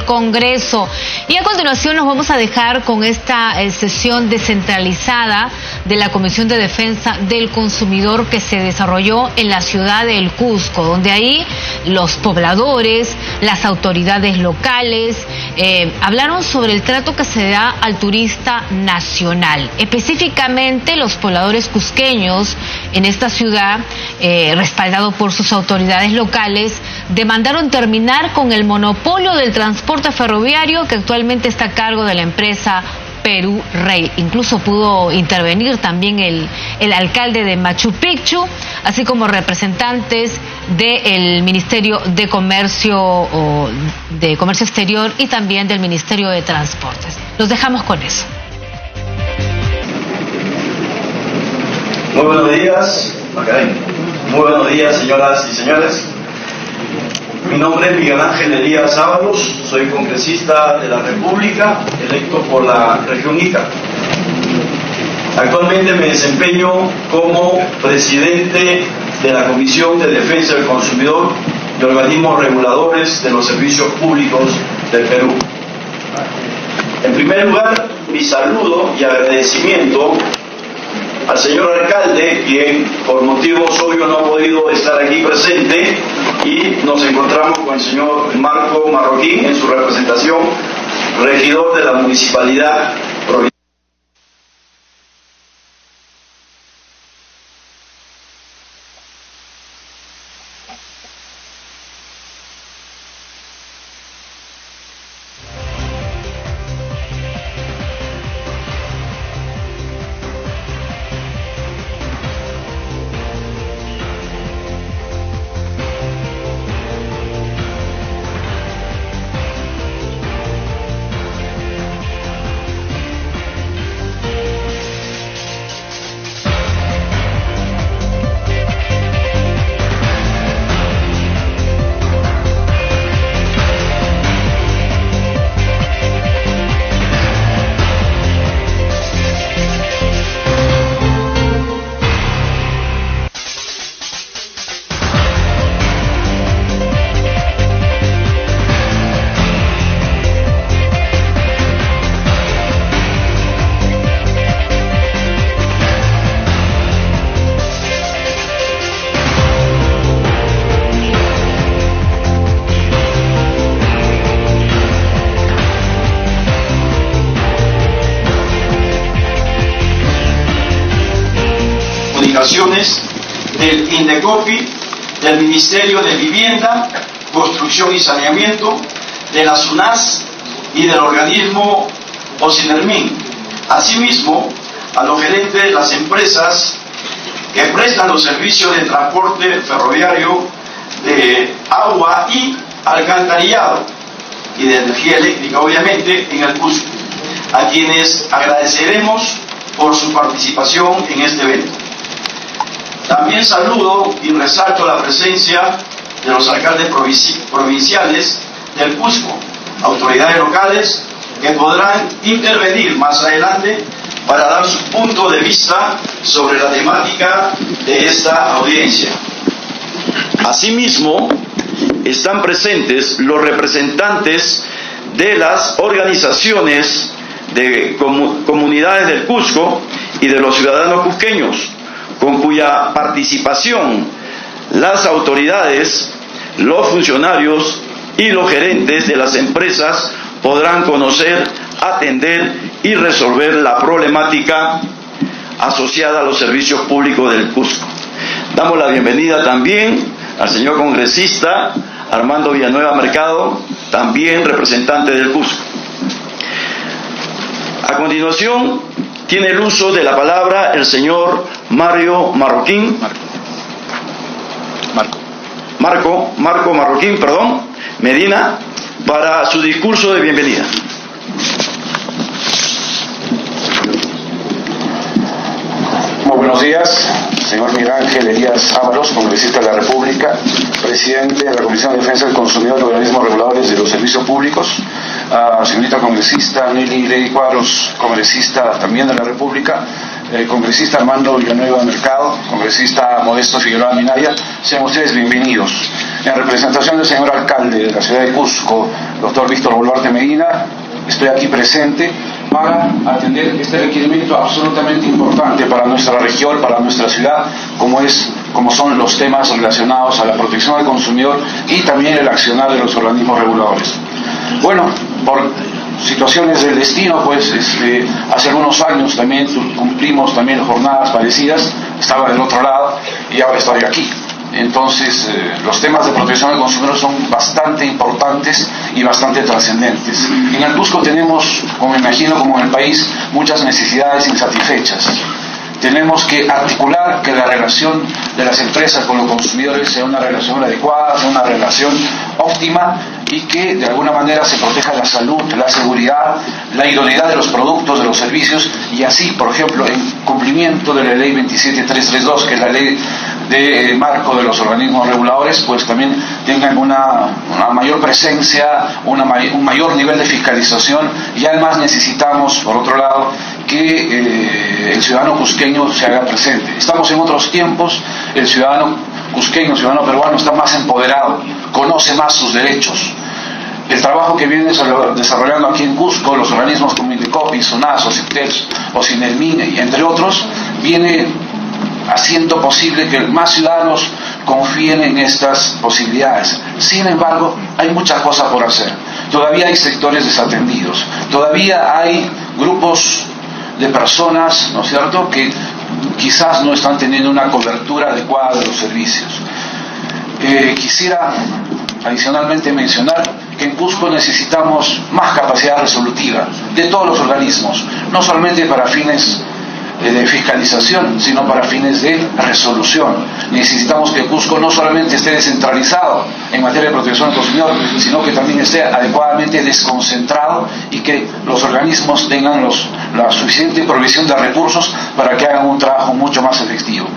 Congreso. Y a continuación nos vamos a dejar con esta sesión descentralizada de la Comisión de Defensa del Consumidor que se desarrolló en la ciudad del Cusco, donde ahí los pobladores, las autoridades locales hablaron sobre el trato que se da al turista nacional. Específicamente los pobladores cusqueños en esta ciudad, respaldado por sus autoridades locales, demandaron terminar con el monopolio del transporte ferroviario que actualmente está a cargo de la empresa Perú Rail. Incluso pudo intervenir también el alcalde de Machu Picchu, así como representantes del Ministerio de Comercio Exterior y también del Ministerio de Transportes. Los dejamos con eso. Muy buenos días, muy buenos días, señoras y señores. Mi nombre es Miguel Ángel Elías Ábalos, soy congresista de la República, electo por la región Ica. Actualmente me desempeño como presidente de la Comisión de Defensa del Consumidor y organismos reguladores de los servicios públicos del Perú. En primer lugar, mi saludo y agradecimiento al señor alcalde, quien por motivos obvios no ha podido estar aquí presente, y nos encontramos con el señor Marco Marroquín en su representación, regidor de la Municipalidad Provincial. Del INDECOFI, del Ministerio de Vivienda, Construcción y Saneamiento, de la SUNAS y del organismo OSINERMIN. Asimismo, a los gerentes de las empresas que prestan los servicios de transporte ferroviario, de agua y alcantarillado y de energía eléctrica, obviamente, en el Cusco, a quienes agradeceremos por su participación en este evento. También saludo y resalto la presencia de los alcaldes provinciales del Cusco, autoridades locales que podrán intervenir más adelante para dar su punto de vista sobre la temática de esta audiencia. Asimismo, están presentes los representantes de las organizaciones de comunidades del Cusco y de los ciudadanos cusqueños, con cuya participación las autoridades, los funcionarios y los gerentes de las empresas podrán conocer, atender y resolver la problemática asociada a los servicios públicos del Cusco. Damos la bienvenida también al señor congresista Armando Villanueva Mercado, también representante del Cusco. A continuación, tiene el uso de la palabra el señor Marco Marroquín, Medina, para su discurso de bienvenida. Muy buenos días, señor Miguel Ángel Elías Ábalos, congresista de la República, presidente de la Comisión de Defensa del Consumidor y Organismos Reguladores de los Servicios Públicos, señorita congresista Nelly Ley Cuadros, congresista también de la República, congresista Armando Villanueva Mercado, congresista Modesto Figueroa Minaya, sean ustedes bienvenidos. En representación del señor alcalde de la ciudad de Cusco, doctor Víctor Boluarte Medina, estoy aquí presente para atender este requerimiento absolutamente importante para nuestra región, para nuestra ciudad, como son los temas relacionados a la protección del consumidor y también el accionar de los organismos reguladores. Bueno, por situaciones del destino, pues hace algunos años también cumplimos también jornadas parecidas, estaba del otro lado y ahora estoy aquí. Entonces, los temas de protección del consumidor son bastante importantes y bastante trascendentes. En el Cusco tenemos, como me imagino, como en el país, muchas necesidades insatisfechas. Tenemos que articular que la relación de las empresas con los consumidores sea una relación adecuada, sea una relación óptima y que de alguna manera se proteja la salud, la seguridad, la idoneidad de los productos, de los servicios y así, por ejemplo, en cumplimiento de la ley 27332, que es la ley de marco de los organismos reguladores, pues también tengan una mayor presencia, un mayor nivel de fiscalización y además necesitamos, por otro lado, que el ciudadano cusqueño se haga presente. Estamos en otros tiempos, el ciudadano cusqueño, el ciudadano peruano está más empoderado, conoce más sus derechos. El trabajo que viene desarrollando aquí en Cusco, los organismos como Indecopi, SUNAS, OCITEL, OCINELMIN y entre otros, viene haciendo posible que más ciudadanos confíen en estas posibilidades. Sin embargo, hay muchas cosas por hacer. Todavía hay sectores desatendidos, todavía hay grupos de personas, ¿no es cierto?, que quizás no están teniendo una cobertura adecuada de los servicios. Quisiera adicionalmente mencionar que en Cusco necesitamos más capacidad resolutiva de todos los organismos, no solamente para fines de fiscalización, sino para fines de resolución. Necesitamos que Cusco no solamente esté descentralizado en materia de protección del consumidor, sino que también esté adecuadamente desconcentrado y que los organismos tengan la suficiente provisión de recursos para que hagan un trabajo mucho más efectivo.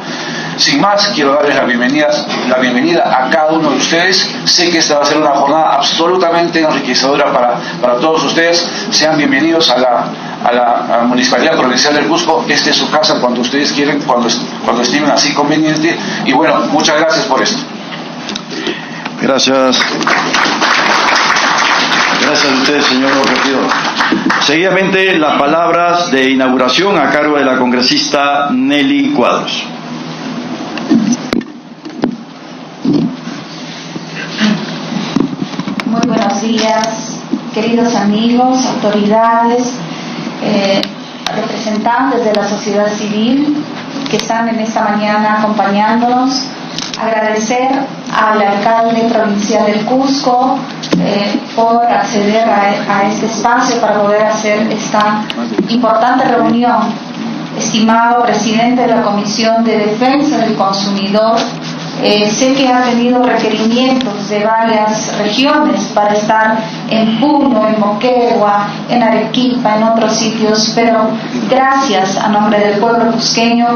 Sin más, quiero darles la bienvenida a cada uno de ustedes. Sé que esta va a ser una jornada absolutamente enriquecedora para todos ustedes. Sean bienvenidos a la Municipalidad Provincial del Cusco. Esta es su casa cuando ustedes quieren, cuando estimen así conveniente. Y bueno, muchas gracias por esto. Gracias. Gracias a usted, señor regidor. Seguidamente, las palabras de inauguración a cargo de la congresista Nelly Cuadros. Muy buenos días, queridos amigos, autoridades, representantes de la sociedad civil que están en esta mañana acompañándonos. Agradecer al alcalde provincial del Cusco por acceder a este espacio para poder hacer esta importante reunión. Estimado presidente de la Comisión de Defensa del Consumidor, sé que ha tenido requerimientos de varias regiones para estar en Puno, en Moquegua, en Arequipa, en otros sitios, pero gracias a nombre del pueblo cusqueño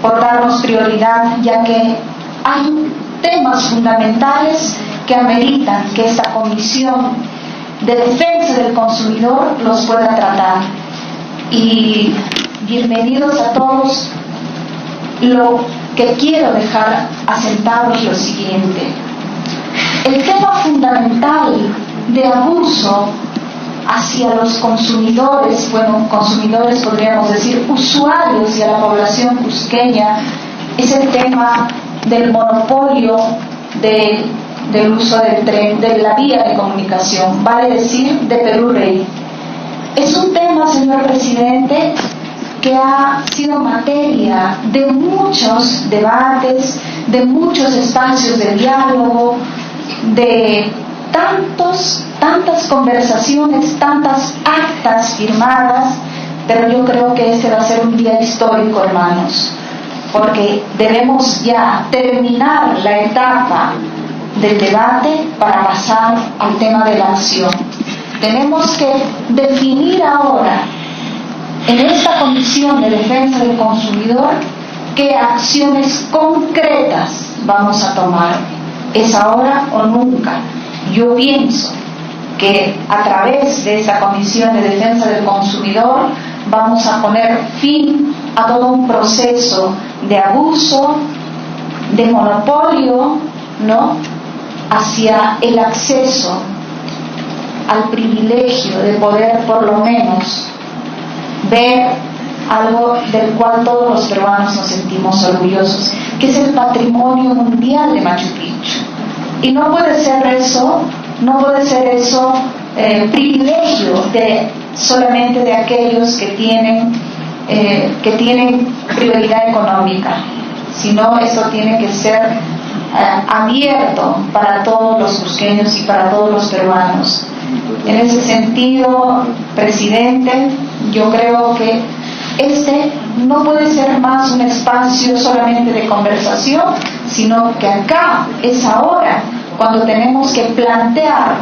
por darnos prioridad, ya que hay temas fundamentales que ameritan que esta Comisión de Defensa del Consumidor los pueda tratar. Y bienvenidos a todos. Lo que quiero dejar asentado es lo siguiente: el tema fundamental de abuso hacia los consumidores, consumidores podríamos decir usuarios y a la población cusqueña, es el tema del monopolio del uso del tren, de la vía de comunicación, vale decir de Perú Rey. Es un tema, señor presidente, que ha sido materia de muchos debates, de muchos espacios de diálogo, de tantas conversaciones, tantas actas firmadas, pero yo creo que este va a ser un día histórico, hermanos, porque debemos ya terminar la etapa del debate para pasar al tema de la acción. Tenemos que definir ahora en esta Comisión de Defensa del Consumidor qué acciones concretas vamos a tomar. ¿Es ahora o nunca? Yo pienso que a través de esta Comisión de Defensa del Consumidor vamos a poner fin a todo un proceso de abuso, de monopolio, ¿no?, hacia el acceso al privilegio de poder por lo menos ver algo del cual todos los peruanos nos sentimos orgullosos, que es el patrimonio mundial de Machu Picchu. Y no puede ser eso privilegio solamente de aquellos que tienen prioridad económica, sino eso tiene que ser abierto para todos los cusqueños y para todos los peruanos. En ese sentido, presidente, yo creo que este no puede ser más un espacio solamente de conversación, sino que acá es ahora cuando tenemos que plantear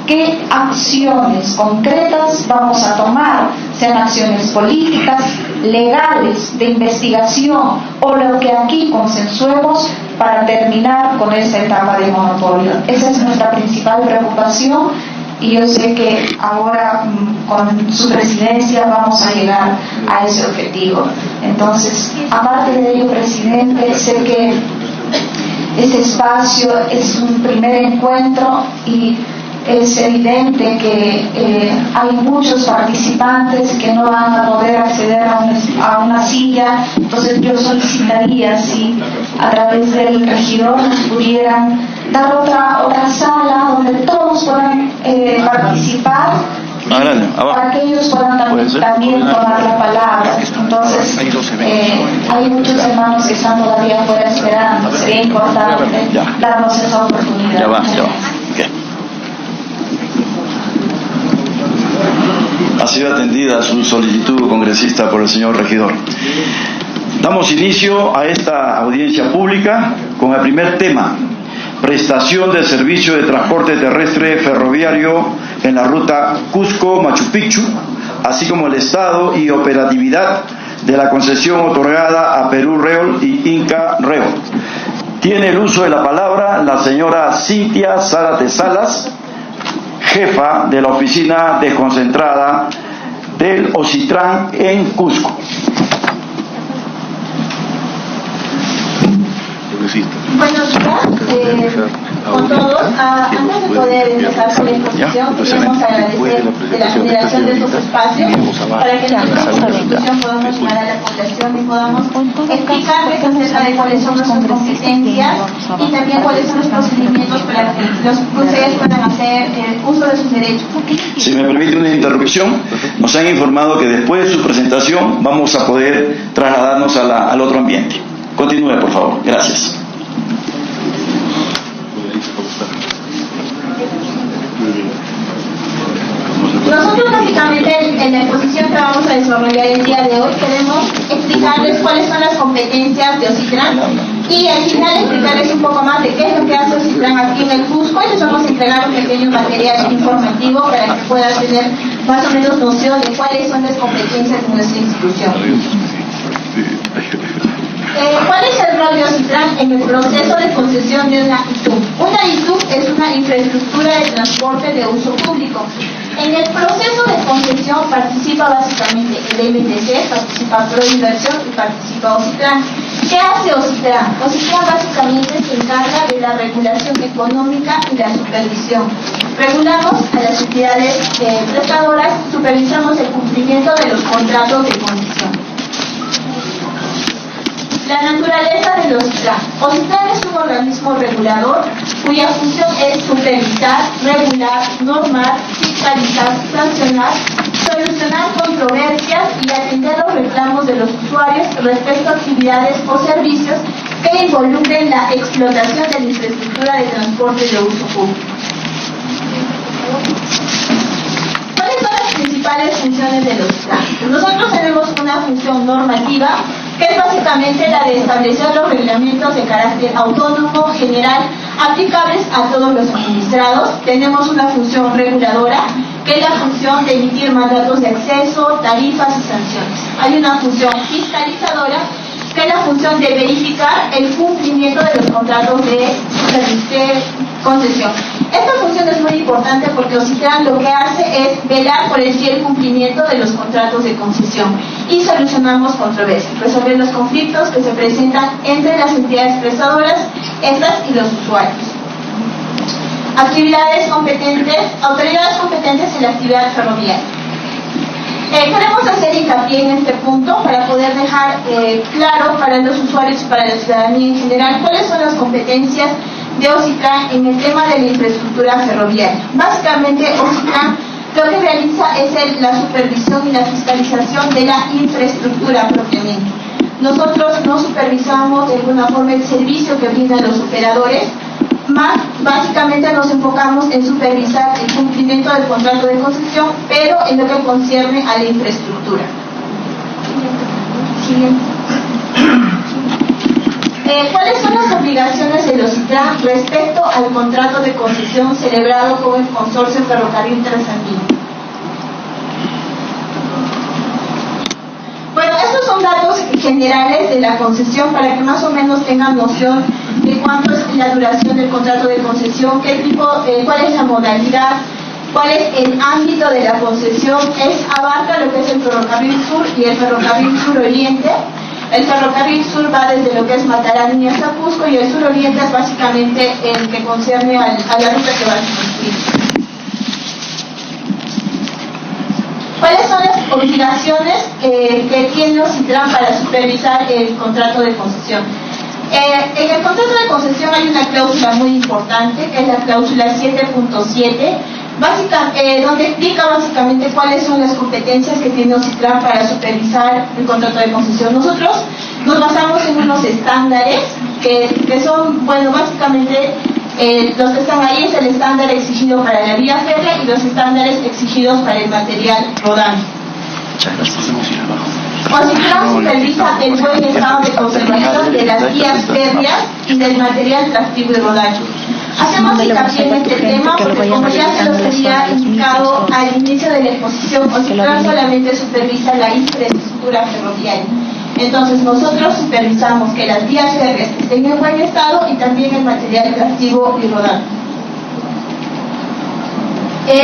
qué acciones concretas vamos a tomar, sean acciones políticas, legales, de investigación o lo que aquí consensuemos para terminar con esta etapa de monopolio. Esa es nuestra principal preocupación y yo sé que ahora con su presidencia vamos a llegar a ese objetivo. Entonces, aparte de ello, presidente, sé que este espacio es un primer encuentro y es evidente que hay muchos participantes que no van a poder acceder a una silla. Entonces yo solicitaría si a través del regidor nos pudieran dar otra sala donde todos puedan participar, para que ellos puedan también tomar la palabra. Entonces hay muchos hermanos que están todavía afuera esperando. Sería importante darnos esa oportunidad. Ha sido atendida su solicitud, congresista, por el señor regidor. Damos inicio a esta audiencia pública con el primer tema: prestación del servicio de transporte terrestre ferroviario en la ruta Cusco-Machu Picchu, así como el estado y operatividad de la concesión otorgada a Perú Rail y Inca Rail. Tiene el uso de la palabra la señora Cintia Zárate Salas, jefa de la oficina desconcentrada del OCITRAN en Cusco. Buenos días con todos. Antes de poder empezar con la exposición, queremos agradecer de la generación de estos espacios para que nosotros como institución podamos llegar a la población y podamos explicarles acerca de cuáles son nuestras competencias y también cuáles son los procedimientos para que los ustedes puedan hacer uso de sus derechos. Si me permite una interrupción, nos han informado que después de su presentación vamos a poder trasladarnos al otro ambiente. Continúe, por favor. Gracias. Nosotros básicamente en la exposición que vamos a desarrollar el día de hoy queremos explicarles cuáles son las competencias de OCITRAN y al final explicarles un poco más de qué es lo que hace OCITRAN aquí en el Cusco, y les vamos a entregar un pequeño material informativo para que puedan tener más o menos noción de cuáles son las competencias de nuestra institución. ¿Cuál es el rol de OCITRAN en el proceso de concesión de una ITUB? Una ITUB es una infraestructura de transporte de uso público. En el proceso de concesión participa básicamente el MTC, participa Proinversión y participa OCITRAN. ¿Qué hace OCITRAN? OCITRAN básicamente se encarga de la regulación económica y la supervisión. Regulamos a las entidades prestadoras, supervisamos el cumplimiento de los contratos de concesión. La naturaleza de OCITRAN. OCITRAN es un organismo regulador cuya función es supervisar, regular, normar, fiscalizar, sancionar, solucionar controversias y atender los reclamos de los usuarios respecto a actividades o servicios que involucren la explotación de la infraestructura de transporte de uso público. ¿Cuáles son las principales funciones del OCITRAN? Nosotros tenemos una función normativa, que es básicamente la de establecer los reglamentos de carácter autónomo, general, aplicables a todos los administrados. Tenemos una función reguladora, que es la función de emitir mandatos de acceso, tarifas y sanciones. Hay una función fiscalizadora, que es la función de verificar el cumplimiento de los contratos de concesión. Esta función es muy importante porque OCITRAN lo que hace es velar por el fiel cumplimiento de los contratos de concesión y solucionamos controversias, resolver los conflictos que se presentan entre las entidades prestadoras, estas y los usuarios. autoridades competentes en la actividad ferroviaria. Queremos hacer hincapié en este punto para poder dejar claro para los usuarios y para la ciudadanía en general cuáles son las competencias de OCITRAN en el tema de la infraestructura ferroviaria. Básicamente, OCITRAN lo que realiza es la supervisión y la fiscalización de la infraestructura propiamente. Nosotros no supervisamos de alguna forma el servicio que brindan los operadores, más básicamente nos enfocamos en supervisar el cumplimiento del contrato de concesión, pero en lo que concierne a la infraestructura. Siguiente. ¿Cuáles son las obligaciones de los OCITRAN respecto al contrato de concesión celebrado con el Consorcio Ferrocarril Trasandino? Bueno, estos son datos generales de la concesión para que más o menos tengan noción de cuánto es la duración del contrato de concesión, qué tipo, cuál es la modalidad, cuál es el ámbito de la concesión. Abarca lo que es el Ferrocarril Sur y el Ferrocarril Sur Oriente. El Ferrocarril Sur va desde lo que es Matarani hasta Cusco y el Sur Oriente es básicamente el que concierne a la ruta que va a existir. ¿Cuáles son las obligaciones que tiene OCITRAN para supervisar el contrato de concesión? En el contrato de concesión hay una cláusula muy importante, que es la cláusula 7.7, donde explica básicamente cuáles son las competencias que tiene OCITRAN para supervisar el contrato de concesión. Nosotros nos basamos en unos estándares que son, bueno, básicamente los que están ahí es el estándar exigido para la vía férrea y los estándares exigidos para el material rodante. OCITRAN supervisa el buen estado de conservación de las vías férreas y del material tractivo y rodante. Hacemos hincapié en este tema porque, como ya se los había indicado al inicio de la exposición, OCITRAN solamente supervisa la infraestructura ferroviaria. Entonces nosotros supervisamos que las vías férreas estén en buen estado y también el material tractivo y rodante.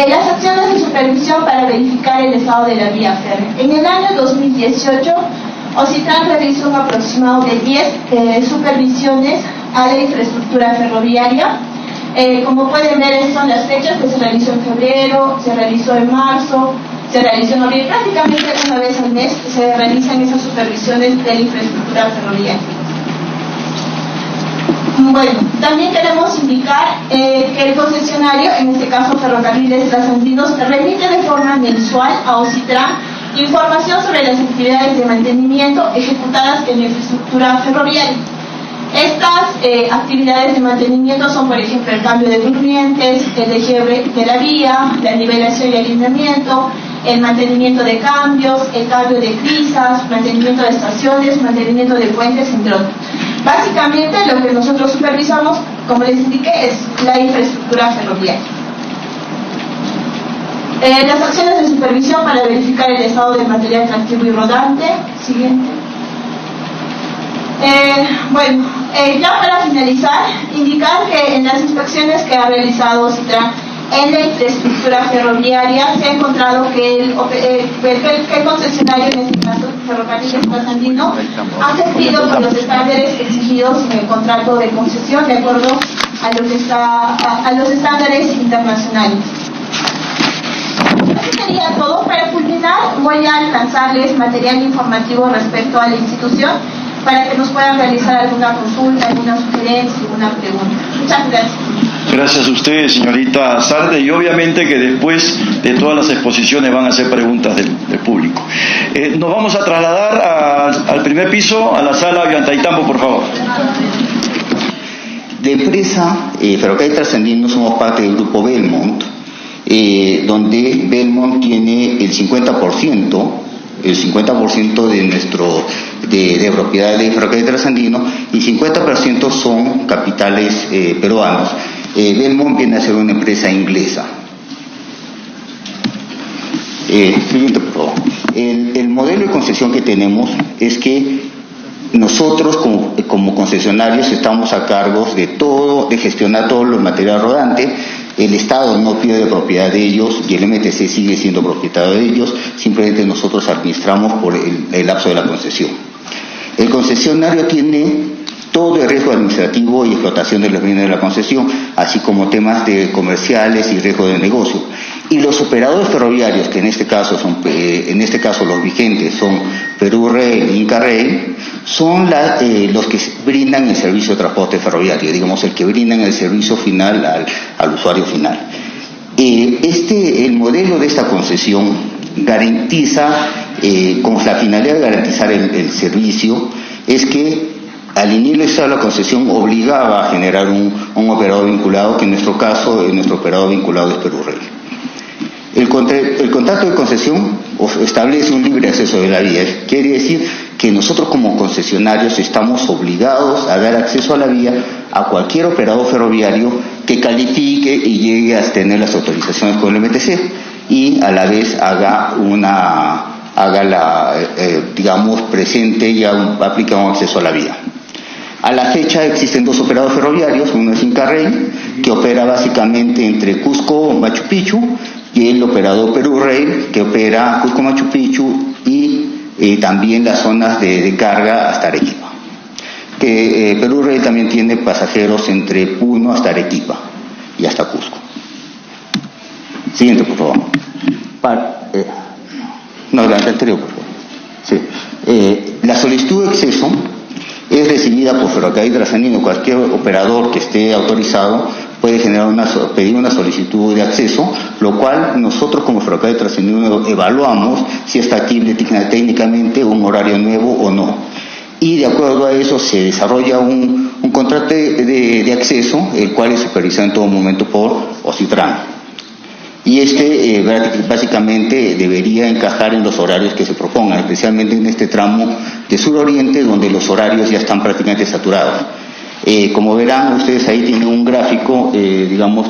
Las acciones de supervisión para verificar el estado de la vía férrea. En el año 2018, OCITRAN realizó un aproximado de 10 supervisiones a la infraestructura ferroviaria. Como pueden ver, estas son las fechas que se realizó en febrero, se realizó en marzo, se realizó en noviembre. Prácticamente una vez al mes se realizan esas supervisiones de la infraestructura ferroviaria. Bueno, también queremos indicar que el concesionario, en este caso Ferrocarriles Trasandinos, remite de forma mensual a OCITRAN información sobre las actividades de mantenimiento ejecutadas en la infraestructura ferroviaria. Estas actividades de mantenimiento son, por ejemplo, el cambio de durmientes, el dejiebre de la vía, la nivelación y alineamiento, el mantenimiento de cambios, el cambio de crisas, mantenimiento de estaciones, mantenimiento de puentes, entre otros. Básicamente lo que nosotros supervisamos, como les indiqué, es la infraestructura ferroviaria. Las acciones de supervisión para verificar el estado del material tractivo y rodante. Siguiente. Ya para finalizar, indicar que en las inspecciones que ha realizado OCITRAN en la infraestructura ferroviaria se ha encontrado que el concesionario, en este caso Ferrocarriles Trasandino, ha cumplido con los estándares exigidos en el contrato de concesión de acuerdo a los estándares internacionales. Eso sería todo. Para culminar, voy a alcanzarles material informativo respecto a la institución para que nos puedan realizar alguna consulta, alguna sugerencia, alguna pregunta. Muchas gracias. Gracias a usted, señorita Sarde, y obviamente que después de todas las exposiciones van a hacer preguntas del público. Nos vamos a trasladar al primer piso, a la sala Ollantaytambo, por favor. La empresa Ferrocarril Trasandino somos parte del grupo Belmont, donde Belmont tiene el 50% de propiedad de Ferrocarril Trasandino y 50% son capitales peruanos. Belmont viene a ser una empresa inglesa. Siguiente, por favor. El modelo de concesión que tenemos es que nosotros como concesionarios estamos a cargo de gestionar todo el material rodante. El Estado no pierde propiedad de ellos y el MTC sigue siendo propietario de ellos, simplemente nosotros administramos por el lapso de la concesión. El concesionario tiene todo el riesgo administrativo y explotación de los bienes de la concesión, así como temas de comerciales y riesgo de negocio. Y los operadores ferroviarios, que en este caso los vigentes son Perú Rail e Inca Rail, son los que brindan el servicio de transporte ferroviario, digamos el que brindan el servicio final al usuario final. El modelo de esta concesión garantiza, con la finalidad de garantizar el servicio, es que al inicio de la concesión obligaba a generar un operador vinculado, que en nuestro caso, nuestro operador vinculado es Perú Rail. El contrato de concesión establece un libre acceso de la vía. Quiere decir que nosotros como concesionarios estamos obligados a dar acceso a la vía a cualquier operador ferroviario que califique y llegue a tener las autorizaciones con el MTC y a la vez presente y aplica un acceso a la vía. A la fecha existen dos operadores ferroviarios, uno es Inca Rail, que opera básicamente entre Cusco, Machu Picchu, y el operador Perú Rail, que opera Cusco, Machu Picchu y también las zonas de carga hasta Arequipa. Perú Rail también tiene pasajeros entre Puno hasta Arequipa y hasta Cusco. Siguiente, por favor. La anterior, por favor. Sí. La solicitud de acceso es recibida por Ferrocarril Trasandino. Cualquier operador que esté autorizado puede pedir una solicitud de acceso, lo cual nosotros como Ferrocarril Trasandino evaluamos si es factible técnicamente un horario nuevo o no. Y de acuerdo a eso se desarrolla un contrato de acceso, el cual es supervisado en todo momento por OCITRAN. Y básicamente debería encajar en los horarios que se propongan, especialmente en este tramo de sur-oriente, donde los horarios ya están prácticamente saturados. Como verán, ustedes ahí tienen un gráfico,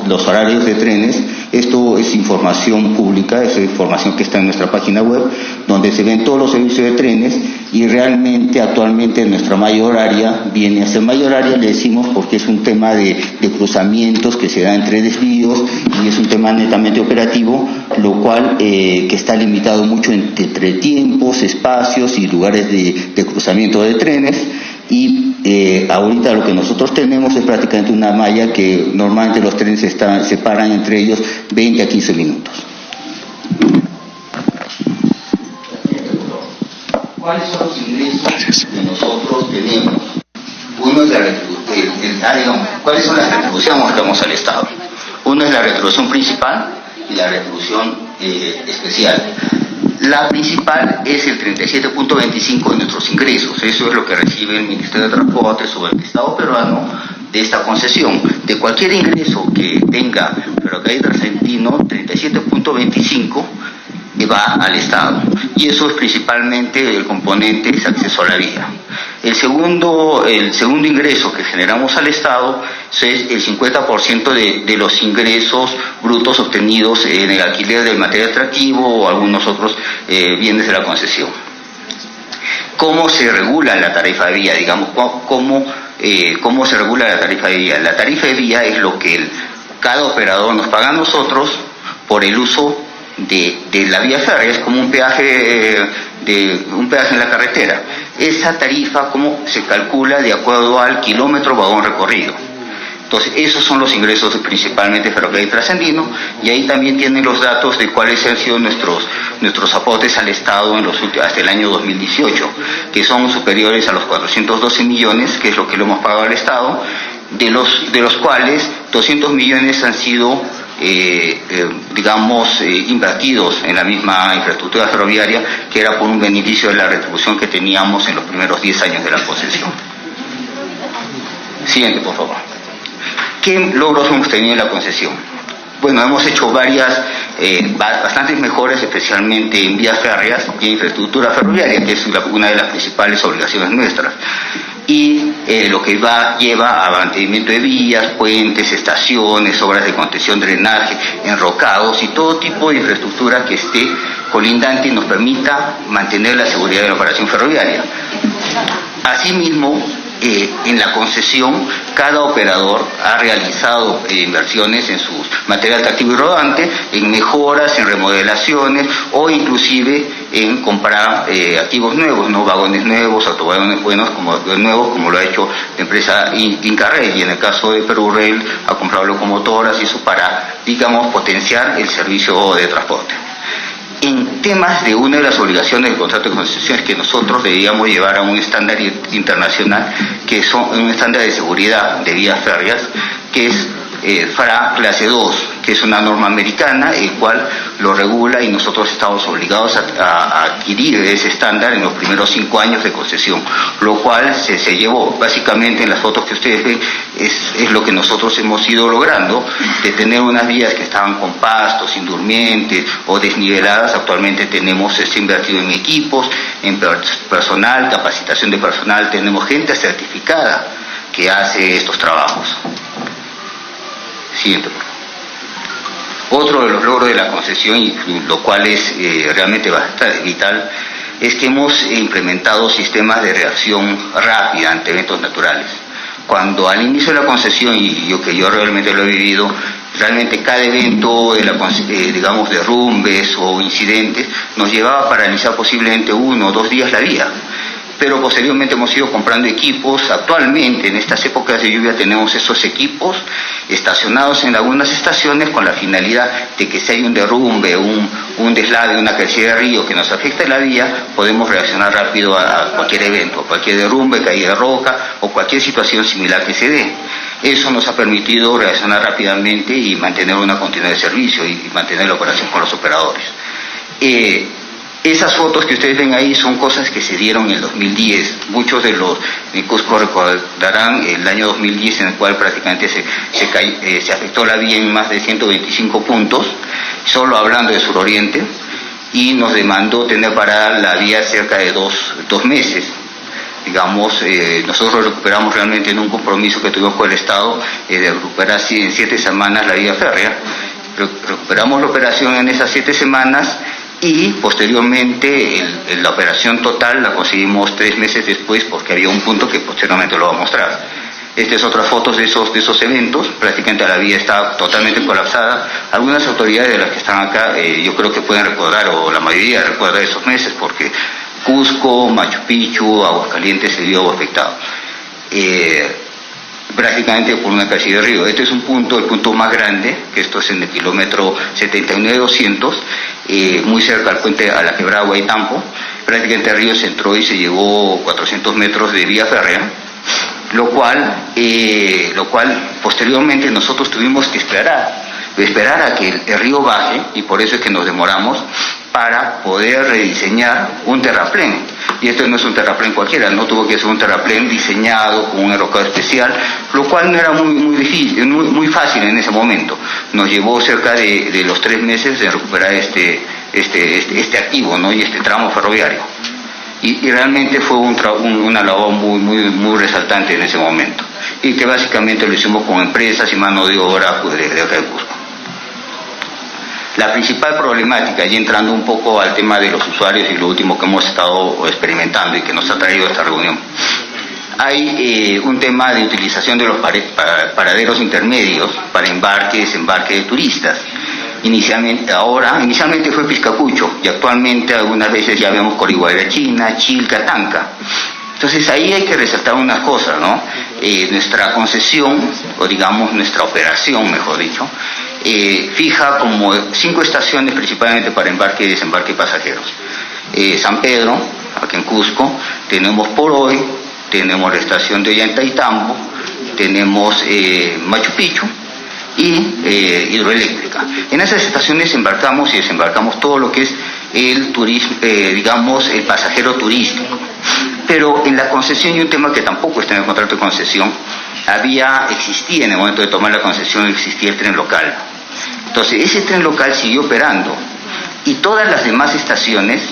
los horarios de trenes. Esto es información pública, es información que está en nuestra página web, donde se ven todos los servicios de trenes, y realmente actualmente nuestra mayor área viene a ser mayor área, le decimos porque es un tema de cruzamientos que se da entre desvíos, y es un tema netamente operativo, lo cual que está limitado mucho entre tiempos, espacios y lugares de cruzamiento de trenes. Y ahorita lo que nosotros tenemos es prácticamente una malla que normalmente los trenes se paran entre ellos 20 a 15 minutos. ¿Cuáles son los ingresos que nosotros tenemos? Uno es ¿cuáles son las retribuciones que damos al Estado? Uno es la retribución principal y la retribución especial. La principal es el 37.25 de nuestros ingresos. Eso es lo que recibe el Ministerio de Transporte sobre el Estado peruano de esta concesión. De cualquier ingreso que tenga Ferrocarril Trasandino, 37.25 va al Estado. Y eso es principalmente el componente es acceso a la vía. El segundo ingreso que generamos al Estado es el 50% de los ingresos brutos obtenidos en el alquiler del material atractivo o algunos otros bienes de la concesión. ¿Cómo se regula la tarifa de vía? ¿Cómo se regula la tarifa de vía? La tarifa de vía es lo que cada operador nos paga a nosotros por el uso de la vía férrea. Es como un peaje en la carretera. Esa tarifa, ¿cómo se calcula? De acuerdo al kilómetro vagón recorrido. Entonces, esos son los ingresos principalmente de Ferrocarril Trasandino, y ahí también tienen los datos de cuáles han sido nuestros aportes al Estado hasta el año 2018, que son superiores a los 412 millones, que es lo que le hemos pagado al Estado, de los cuales 200 millones han sido invertidos en la misma infraestructura ferroviaria, que era por un beneficio de la retribución que teníamos en los primeros 10 años de la concesión. Siguiente, por favor. ¿Qué logros hemos tenido en la concesión? Bueno, hemos hecho bastantes mejoras, especialmente en vías férreas y en infraestructura ferroviaria, que es una de las principales obligaciones nuestras. Y lo que lleva a mantenimiento de vías, puentes, estaciones, obras de contención, drenaje, enrocados y todo tipo de infraestructura que esté colindante y nos permita mantener la seguridad de la operación ferroviaria. Asimismo, en la concesión cada operador ha realizado inversiones en su material atractivo y rodante, en mejoras, en remodelaciones o inclusive en comprar activos nuevos, ¿no? Vagones nuevos, autovagones buenos como lo ha hecho la empresa Inca Rail, y en el caso de Perú Rail ha comprado locomotoras y eso para, digamos, potenciar el servicio de transporte. En temas de una de las obligaciones del contrato de concesiones que nosotros debíamos llevar a un estándar internacional, que son un estándar de seguridad de vías férreas, que es FRA clase 2, que es una norma americana, el cual lo regula y nosotros estamos obligados a adquirir ese estándar en los primeros 5 años de concesión, lo cual se llevó básicamente en las fotos que ustedes ven, es lo que nosotros hemos ido logrando, de tener unas vías que estaban con pastos, sin durmientes o desniveladas. Actualmente tenemos invertido en equipos, en personal, capacitación de personal, tenemos gente certificada que hace estos trabajos. Siguiente. Otro de los logros de la concesión, y lo cual es realmente bastante vital, es que hemos implementado sistemas de reacción rápida ante eventos naturales. Cuando al inicio de la concesión, y yo realmente lo he vivido, realmente cada evento de digamos derrumbes o incidentes nos llevaba a paralizar posiblemente 1 o 2 días la vía. Pero posteriormente hemos ido comprando equipos. Actualmente en estas épocas de lluvia tenemos esos equipos estacionados en algunas estaciones con la finalidad de que si hay un derrumbe, un deslave, una crecida de río que nos afecte la vía, podemos reaccionar rápido a cualquier evento, a cualquier derrumbe, caída de roca o cualquier situación similar que se dé. Eso nos ha permitido reaccionar rápidamente y mantener una continuidad de servicio y mantener la operación con los operadores. Esas fotos que ustedes ven ahí son cosas que se dieron en el 2010. Muchos de los en Cusco recordarán el año 2010 en el cual prácticamente se afectó la vía en más de 125 puntos, solo hablando de suroriente, y nos demandó tener parada la vía cerca de dos meses. Digamos, nosotros recuperamos realmente en un compromiso que tuvimos con el Estado de recuperar en 7 semanas la vía férrea. Recuperamos la operación en esas 7 semanas y posteriormente la operación total la conseguimos 3 meses después, porque había un punto que posteriormente lo voy a mostrar. Esta es otra foto de esos eventos. Prácticamente la vía está totalmente colapsada. Algunas autoridades de las que están acá yo creo que pueden recordar, o la mayoría recuerda esos meses, porque Cusco, Machu Picchu, Aguascalientes se vio afectado prácticamente por una crecida de río. Este es un punto, el punto más grande, que esto es en el kilómetro 79-200, muy cerca al puente, a la quebrada Guaytampo. Prácticamente el río se entró y se llevó 400 metros de vía férrea, lo cual posteriormente nosotros tuvimos que esperar a que el río baje, y por eso es que nos demoramos para poder rediseñar un terraplén. Y esto no es un terraplén cualquiera, no tuvo que ser un terraplén diseñado con un enrocado especial, lo cual no era muy difícil, muy fácil en ese momento. Nos llevó cerca de los 3 meses de recuperar este activo, ¿no? Y este tramo ferroviario. Y realmente fue una labor muy resaltante en ese momento. Y que básicamente lo hicimos con empresas y mano de obra de acá de Cusco. La principal problemática, y entrando un poco al tema de los usuarios y lo último que hemos estado experimentando y que nos ha traído a esta reunión, hay un tema de utilización de los paraderos intermedios para embarque y desembarque de turistas. Inicialmente fue Piscacucho, y actualmente algunas veces ya vemos Corihuayrachina, Chilca, Tanca. Entonces ahí hay que resaltar unas cosas, ¿no? Nuestra concesión, o digamos nuestra operación, mejor dicho, fija como 5 estaciones principalmente para embarque y desembarque de pasajeros. San Pedro, aquí en Cusco, tenemos Poroy, tenemos la estación de Ollantaytambo, tenemos Machu Picchu y hidroeléctrica. En esas estaciones embarcamos y desembarcamos todo lo que es el turismo, digamos el pasajero turístico. Pero en la concesión, y un tema que tampoco está en el contrato de concesión, existía en el momento de tomar la concesión, existía el tren local. Entonces ese tren local siguió operando y todas las demás estaciones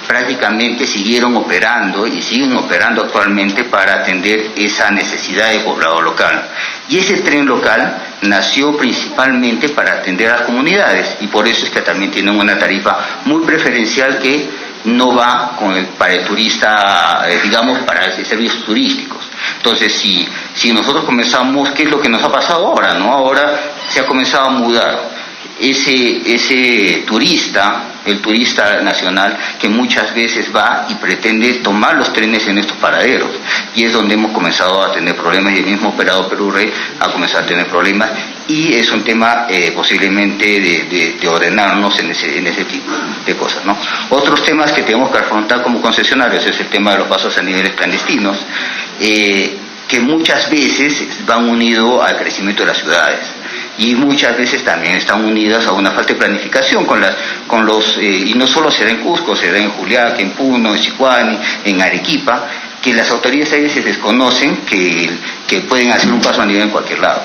prácticamente siguieron operando y siguen operando actualmente para atender esa necesidad de poblado local. Y ese tren local nació principalmente para atender a las comunidades, y por eso es que también tienen una tarifa muy preferencial que no va para el turista, digamos, para servicios turísticos. Entonces, si nosotros comenzamos, ¿qué es lo que nos ha pasado ahora, no? Ahora se ha comenzado a mudar ese turista, el turista nacional, que muchas veces va y pretende tomar los trenes en estos paraderos, y es donde hemos comenzado a tener problemas, y el mismo operador Perú-Rey ha comenzado a tener problemas, y es un tema posiblemente de ordenarnos en ese tipo de cosas, ¿no? Otros temas que tenemos que afrontar como concesionarios es el tema de los pasos a niveles clandestinos, que muchas veces van unidos al crecimiento de las ciudades, y muchas veces también están unidas a una falta de planificación y no solo se da en Cusco, se da en Juliaca, en Puno, en Chihuahua, en Arequipa, que las autoridades a veces desconocen que pueden hacer un paso a nivel en cualquier lado.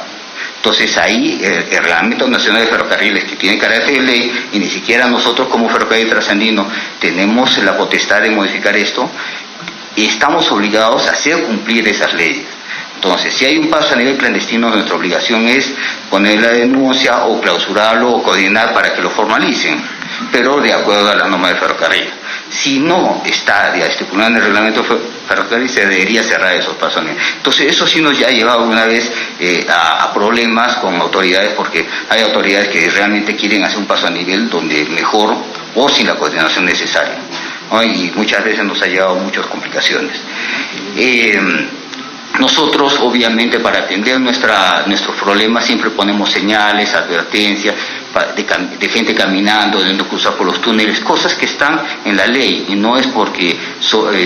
Entonces ahí el Reglamento Nacional de Ferrocarriles, que tiene carácter de ley, y ni siquiera nosotros como Ferrocarril Trasandino tenemos la potestad de modificar esto, y estamos obligados a hacer cumplir esas leyes. Entonces, si hay un paso a nivel clandestino, nuestra obligación es poner la denuncia o clausurarlo o coordinar para que lo formalicen, pero de acuerdo a la norma de ferrocarril. Si no está estipulado en el reglamento ferrocarril, se debería cerrar esos pasos a nivel. Entonces, eso sí nos ya ha llevado una vez a problemas con autoridades, porque hay autoridades que realmente quieren hacer un paso a nivel donde mejor o sin la coordinación necesaria, ¿no? Y muchas veces nos ha llevado muchas complicaciones. Nosotros, obviamente, para atender nuestros problemas siempre ponemos señales, advertencias de gente caminando, de no cruzar por los túneles, cosas que están en la ley, y no es porque,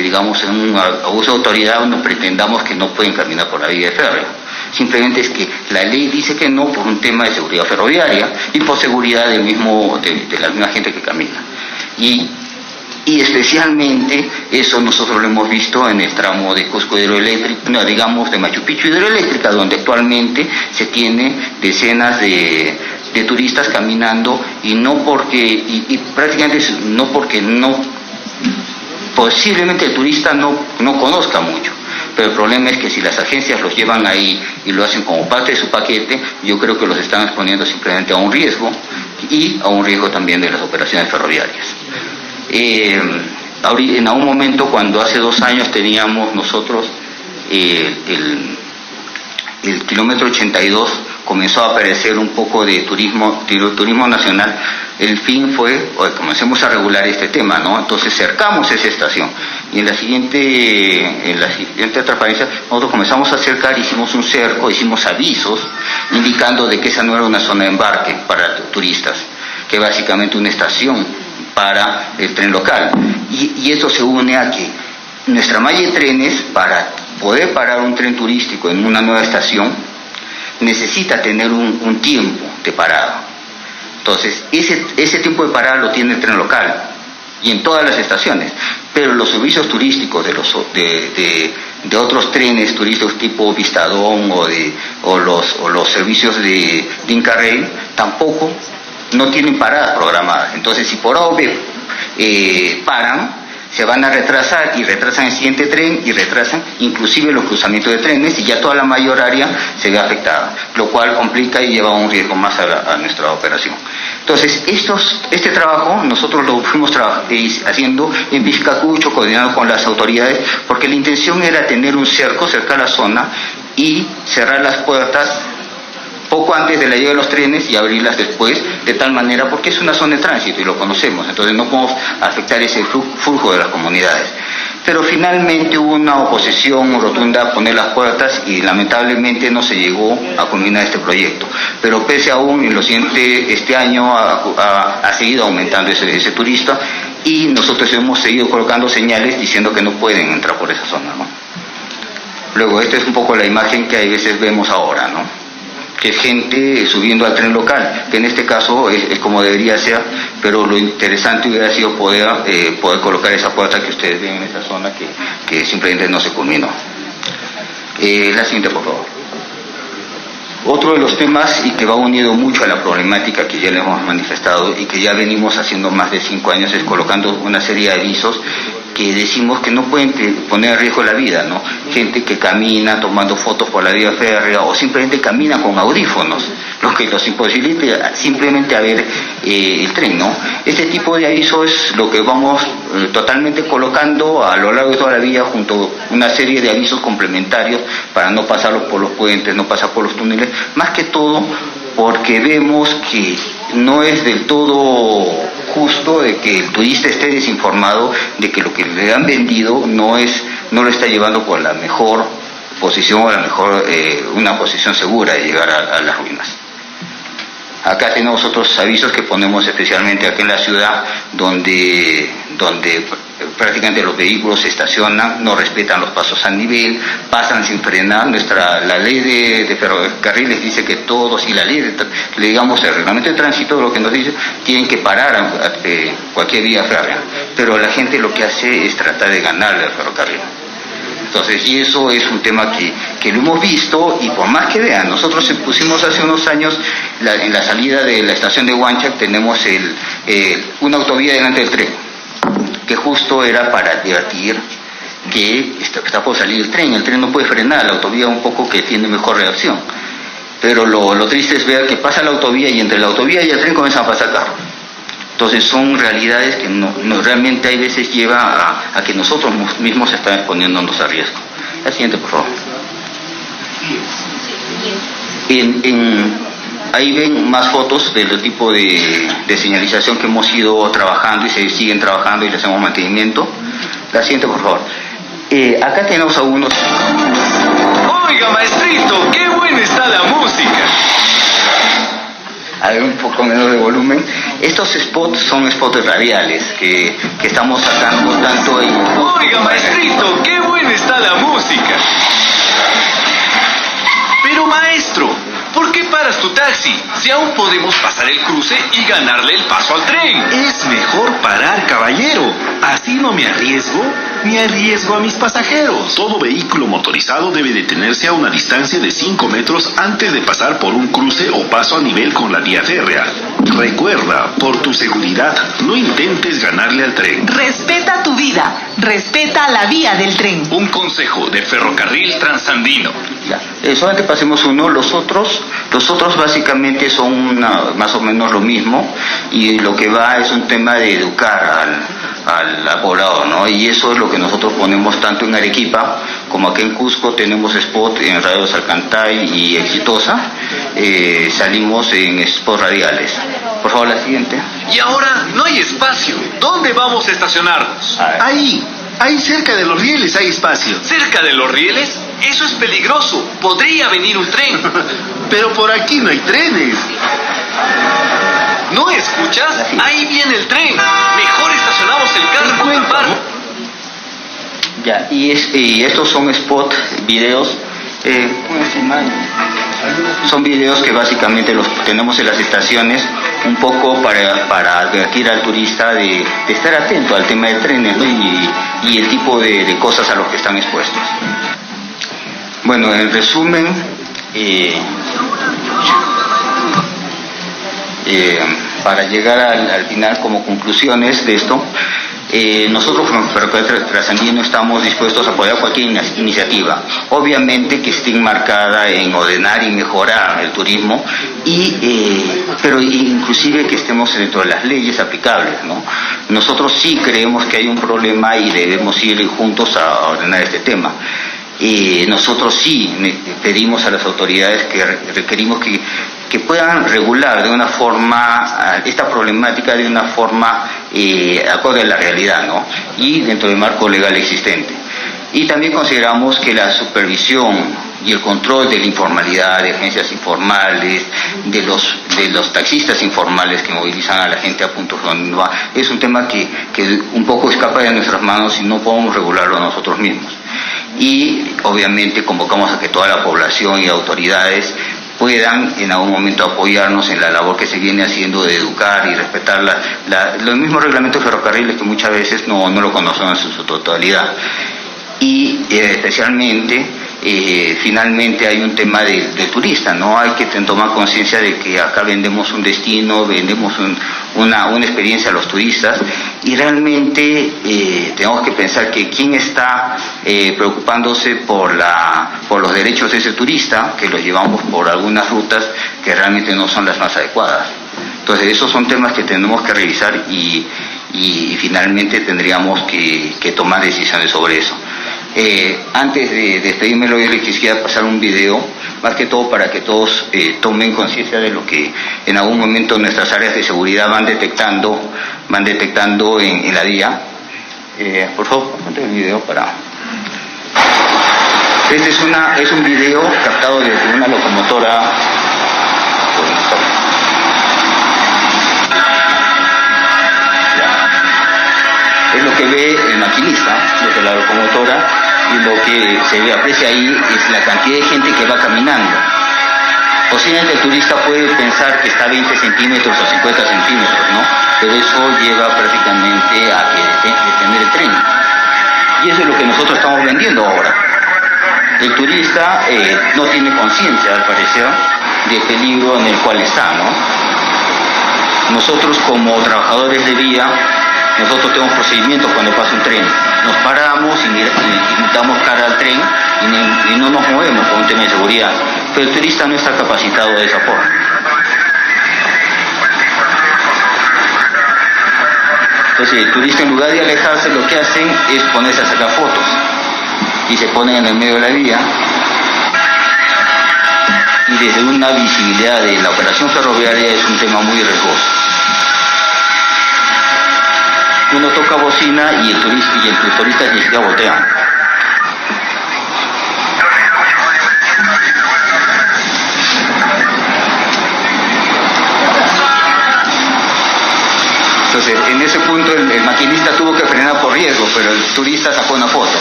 digamos, en un abuso de autoridad no pretendamos que no pueden caminar por la vía férrea. Simplemente es que la ley dice que no por un tema de seguridad ferroviaria y por seguridad de la misma gente que camina. Y especialmente eso nosotros lo hemos visto en el tramo de Cusco Hidroeléctrica, no, digamos de Machu Picchu Hidroeléctrica, donde actualmente se tiene decenas de turistas caminando, y no porque, prácticamente no porque posiblemente el turista no conozca mucho, pero el problema es que si las agencias los llevan ahí y lo hacen como parte de su paquete, yo creo que los están exponiendo simplemente a un riesgo, y a un riesgo también de las operaciones ferroviarias. En algún momento, cuando hace 2 años teníamos nosotros el kilómetro 82, comenzó a aparecer un poco de turismo nacional. El fin fue, comencemos a regular este tema, ¿no? Entonces cercamos esa estación, y en la siguiente transparencia nosotros comenzamos a acercar, hicimos un cerco, hicimos avisos indicando de que esa no era una zona de embarque para turistas, que básicamente una estación para el tren local, y esto se une a que nuestra malla de trenes, para poder parar un tren turístico en una nueva estación, necesita tener un tiempo de parada. Entonces ese tiempo de parada lo tiene el tren local y en todas las estaciones, pero los servicios turísticos de otros trenes turísticos tipo Vistadón o los servicios de Inca Rail tampoco no tienen paradas programadas. Entonces, si por A o B paran, se van a retrasar, y retrasan el siguiente tren, y retrasan inclusive los cruzamientos de trenes, y ya toda la mayor área se ve afectada, lo cual complica y lleva un riesgo más a nuestra operación. Entonces, este trabajo nosotros lo fuimos haciendo en Vizcacucho, coordinado con las autoridades, porque la intención era tener un cerco cerca a la zona y cerrar las puertas poco antes de la llegada de los trenes y abrirlas después, de tal manera, porque es una zona de tránsito y lo conocemos, entonces no podemos afectar ese flujo de las comunidades. Pero finalmente hubo una oposición rotunda a poner las puertas, y lamentablemente no se llegó a culminar este proyecto. Pero pese aún, en lo siguiente, este año ha seguido aumentando ese turista, y nosotros hemos seguido colocando señales diciendo que no pueden entrar por esa zona, ¿no? Luego, esta es un poco la imagen que a veces vemos ahora, ¿no? Que es gente subiendo al tren local, que en este caso es como debería ser, pero lo interesante hubiera sido poder colocar esa puerta que ustedes ven en esa zona que simplemente no se culminó. La siguiente, por favor. Otro de los temas, y que va unido mucho a la problemática que ya le hemos manifestado y que ya venimos haciendo más de 5 años, es colocando una serie de avisos que decimos que no pueden poner en riesgo la vida, ¿no? Gente que camina tomando fotos por la vía férrea o simplemente camina con audífonos, lo que los imposibilita simplemente a ver el tren, ¿no? Este tipo de aviso es lo que vamos totalmente colocando a lo largo de toda la vía junto a una serie de avisos complementarios para no pasar por los puentes, no pasar por los túneles, más que todo porque vemos que no es del todo justo de que el turista esté desinformado de que lo que le han vendido no lo está llevando por la mejor posición o la mejor una posición segura de llegar a las ruinas. Acá tenemos otros avisos que ponemos especialmente aquí en la ciudad donde prácticamente los vehículos se estacionan, no respetan los pasos a nivel, pasan sin frenar. La ley de ferrocarriles dice que todos, y la ley digamos el reglamento de tránsito lo que nos dice, tienen que parar ante cualquier vía férrea, pero la gente lo que hace es tratar de ganarle al ferrocarril. Entonces, y eso es un tema que lo hemos visto, y por más que vean, nosotros pusimos hace unos años en la salida de la estación de Huanchac tenemos una autovía delante del tren, que justo era para advertir que está por salir el tren no puede frenar, la autovía un poco que tiene mejor reacción, pero lo triste es ver que pasa la autovía y entre la autovía y el tren comienzan a pasar carros. Entonces son realidades que no realmente hay veces lleva a que nosotros mismos estamos exponiéndonos a riesgo. La siguiente, por favor. Ahí ven más fotos del tipo de señalización que hemos ido trabajando y se siguen trabajando y le hacemos mantenimiento. La siguiente, por favor. Acá tenemos algunos... Oiga, maestrito, qué buena está la música. A ver, un poco menor de volumen. Estos spots son spots radiales que estamos sacando tanto en... Oiga, maestrito, qué buena está la música. Pero maestro, ¿por qué paras tu taxi? Si aún podemos pasar el cruce y ganarle el paso al tren. Es mejor parar, caballero. Así no me arriesgo, ni arriesgo a mis pasajeros. Todo vehículo motorizado debe detenerse a una distancia de 5 metros antes de pasar por un cruce o paso a nivel con la vía férrea. Recuerda, por tu seguridad, no intentes ganarle al tren. Respeta tu vida, respeta la vía del tren. Un consejo de Ferrocarril Transandino. Ya, solamente pasemos uno. Los otros básicamente son más o menos lo mismo, y lo que va es un tema de educar al poblado, ¿no? Y eso es lo que nosotros ponemos tanto en Arequipa como aquí en Cusco. Tenemos spot en Radio Salcantay y Exitosa, salimos en spot radiales. Por favor, la siguiente. Y ahora no hay espacio. ¿Dónde vamos a estacionarnos? Ahí cerca de los rieles hay espacio. ¿Cerca de los rieles? Eso es peligroso. Podría venir un tren. Pero por aquí no hay trenes. ¿No escuchas? Ahí viene el tren. Mejor estacionamos el carro en otra parte. Ya, y estos son spot videos. Son videos que básicamente los tenemos en las estaciones, un poco para advertir al turista de estar atento al tema del tren, ¿no? y el tipo de cosas a los que están expuestos. Bueno, en resumen, para llegar al final como conclusiones de esto, nosotros como Ferrocarril Trasandino estamos dispuestos a apoyar cualquier iniciativa, obviamente que esté enmarcada en ordenar y mejorar el turismo, pero inclusive que estemos dentro de las leyes aplicables, ¿no? Nosotros sí creemos que hay un problema y debemos ir juntos a ordenar este tema. Nosotros sí pedimos a las autoridades que requerimos que puedan regular de una forma esta problemática de una forma acorde a la realidad, ¿no? Y dentro del marco legal existente. Y también consideramos que la supervisión y el control de la informalidad, de agencias informales, de los taxistas informales que movilizan a la gente a puntos donde no va, es un tema que un poco escapa de nuestras manos y no podemos regularlo nosotros mismos. Y obviamente convocamos a que toda la población y autoridades puedan en algún momento apoyarnos en la labor que se viene haciendo de educar y respetar los mismos reglamentos de ferrocarriles que muchas veces no lo conocen en su totalidad. Y especialmente finalmente hay un tema de turista, ¿no? Hay que tomar conciencia de que acá vendemos un destino, vendemos una experiencia a los turistas, y realmente tenemos que pensar que quién está preocupándose por los derechos de ese turista, que los llevamos por algunas rutas que realmente no son las más adecuadas. Entonces esos son temas que tenemos que revisar y finalmente tendríamos que tomar decisiones sobre eso. Antes de despedirme, yo les quisiera pasar un video, más que todo para que todos tomen conciencia de lo que en algún momento nuestras áreas de seguridad van detectando en la vía. Por favor, ponte el video para... Este es un video captado desde una locomotora. Es lo que ve el maquinista desde la locomotora, y lo que se aprecia ahí es la cantidad de gente que va caminando. Posiblemente el turista puede pensar que está a 20 centímetros o 50 centímetros, ¿no? Pero eso lleva prácticamente a detener el tren. Y eso es lo que nosotros estamos vendiendo ahora. El turista no tiene conciencia, al parecer, del peligro en el cual está, ¿no? Nosotros, como trabajadores de vía, nosotros tenemos procedimientos cuando pasa un tren. Nos paramos y damos cara al tren y no nos movemos por un tema de seguridad. Pero el turista no está capacitado de esa forma. Entonces el turista, en lugar de alejarse, lo que hacen es ponerse a sacar fotos. Y se ponen en el medio de la vía. Y desde una visibilidad de la operación ferroviaria es un tema muy riesgoso. Uno toca bocina y el turista ni siquiera voltea. Entonces, en ese punto el maquinista tuvo que frenar por riesgo, pero el turista sacó una foto.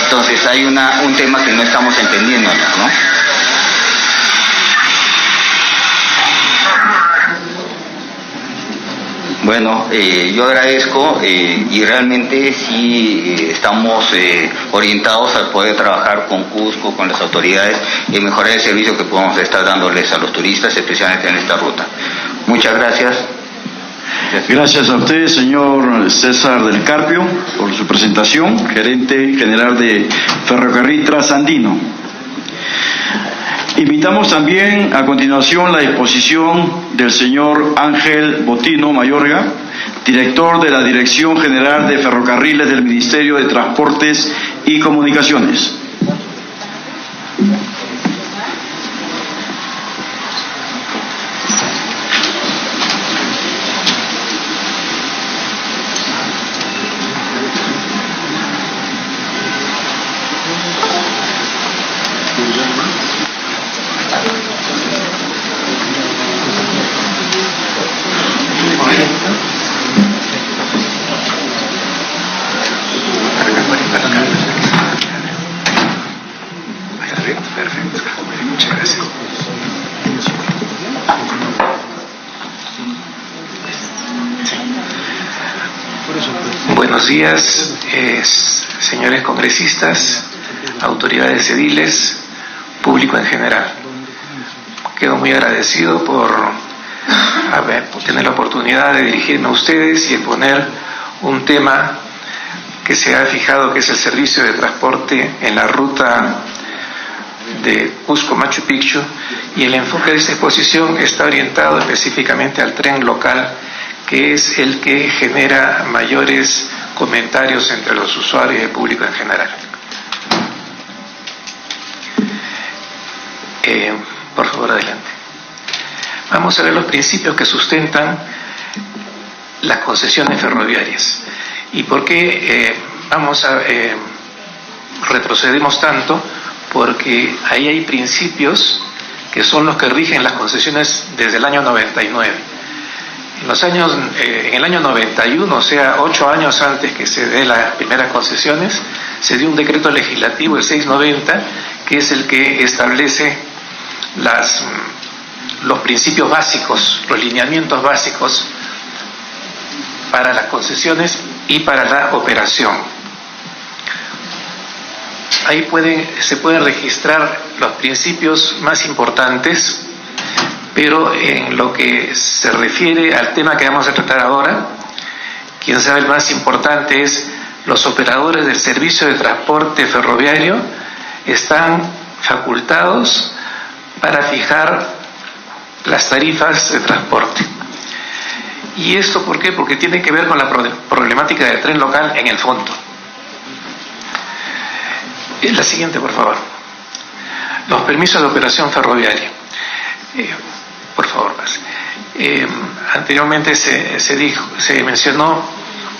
Entonces hay un tema que no estamos entendiendo, ¿no? Bueno, yo agradezco y realmente sí estamos orientados a poder trabajar con Cusco, con las autoridades, y mejorar el servicio que podamos estar dándoles a los turistas, especialmente en esta ruta. Muchas gracias. Gracias a usted, señor César del Carpio, por su presentación, gerente general de Ferrocarril Trasandino. Invitamos también a continuación la exposición del señor Ángel Botino Mayorga, director de la Dirección General de Ferrocarriles del Ministerio de Transportes y Comunicaciones. Buenos días, señores congresistas, autoridades civiles, público en general. Quedo muy agradecido por tener la oportunidad de dirigirme a ustedes y exponer un tema que se ha fijado, que es el servicio de transporte en la ruta de Cusco-Machu Picchu, y el enfoque de esta exposición está orientado específicamente al tren local, que es el que genera mayores comentarios entre los usuarios y el público en general. Por favor, adelante. Vamos a ver los principios que sustentan las concesiones ferroviarias y por qué retrocedemos tanto, porque ahí hay principios que son los que rigen las concesiones desde el año 99. En el año 91, o sea, 8 años antes que se den las primeras concesiones, se dio un decreto legislativo, el 690, que es el que establece los principios básicos, los lineamientos básicos para las concesiones y para la operación. ahí se pueden registrar los principios más importantes, pero en lo que se refiere al tema que vamos a tratar ahora, quien sabe el más importante es los operadores del servicio de transporte ferroviario están facultados para fijar las tarifas de transporte. ¿Y esto por qué? Porque tiene que ver con la problemática del tren local en el fondo. La siguiente, por favor. Los permisos de operación ferroviaria. Por favor, más. Anteriormente se mencionó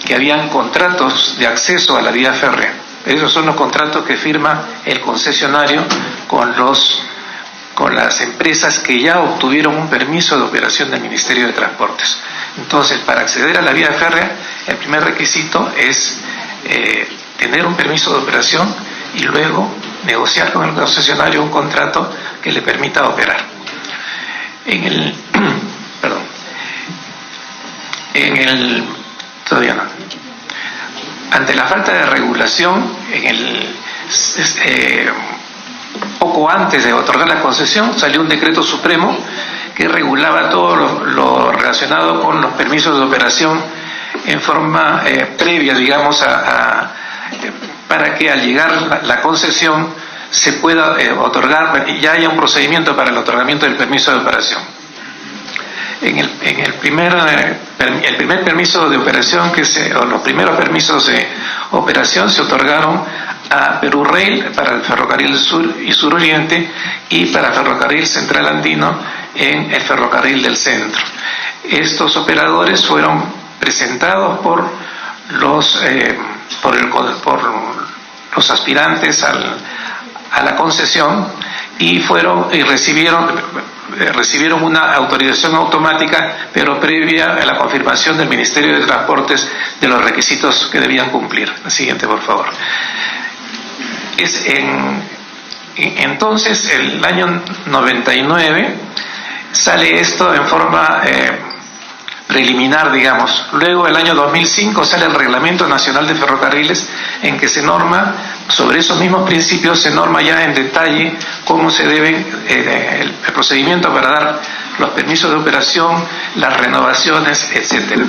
que habían contratos de acceso a la vía férrea. Esos son los contratos que firma el concesionario con las empresas que ya obtuvieron un permiso de operación del Ministerio de Transportes. Entonces, para acceder a la vía férrea, el primer requisito es tener un permiso de operación y luego negociar con el concesionario un contrato que le permita operar. Todavía no. Ante la falta de regulación, poco antes de otorgar la concesión, salió un decreto supremo que regulaba todo lo relacionado con los permisos de operación en forma previa, digamos, para que al llegar la concesión se pueda otorgar, ya haya un procedimiento para el otorgamiento del permiso de operación. El primer permiso de operación o los primeros permisos de operación se otorgaron a Perú Rail para el ferrocarril sur y suroriente y para el ferrocarril central andino en el ferrocarril del centro. Estos operadores fueron presentados por los aspirantes a la concesión y recibieron una autorización automática, pero previa a la confirmación del Ministerio de Transportes de los requisitos que debían cumplir. La siguiente, por favor. Entonces, el año 99 sale esto en forma preliminar, digamos. Luego, el año 2005 sale el Reglamento Nacional de Ferrocarriles, en que se norma, sobre esos mismos principios, se norma ya en detalle cómo se debe el procedimiento para dar los permisos de operación, las renovaciones, etcétera.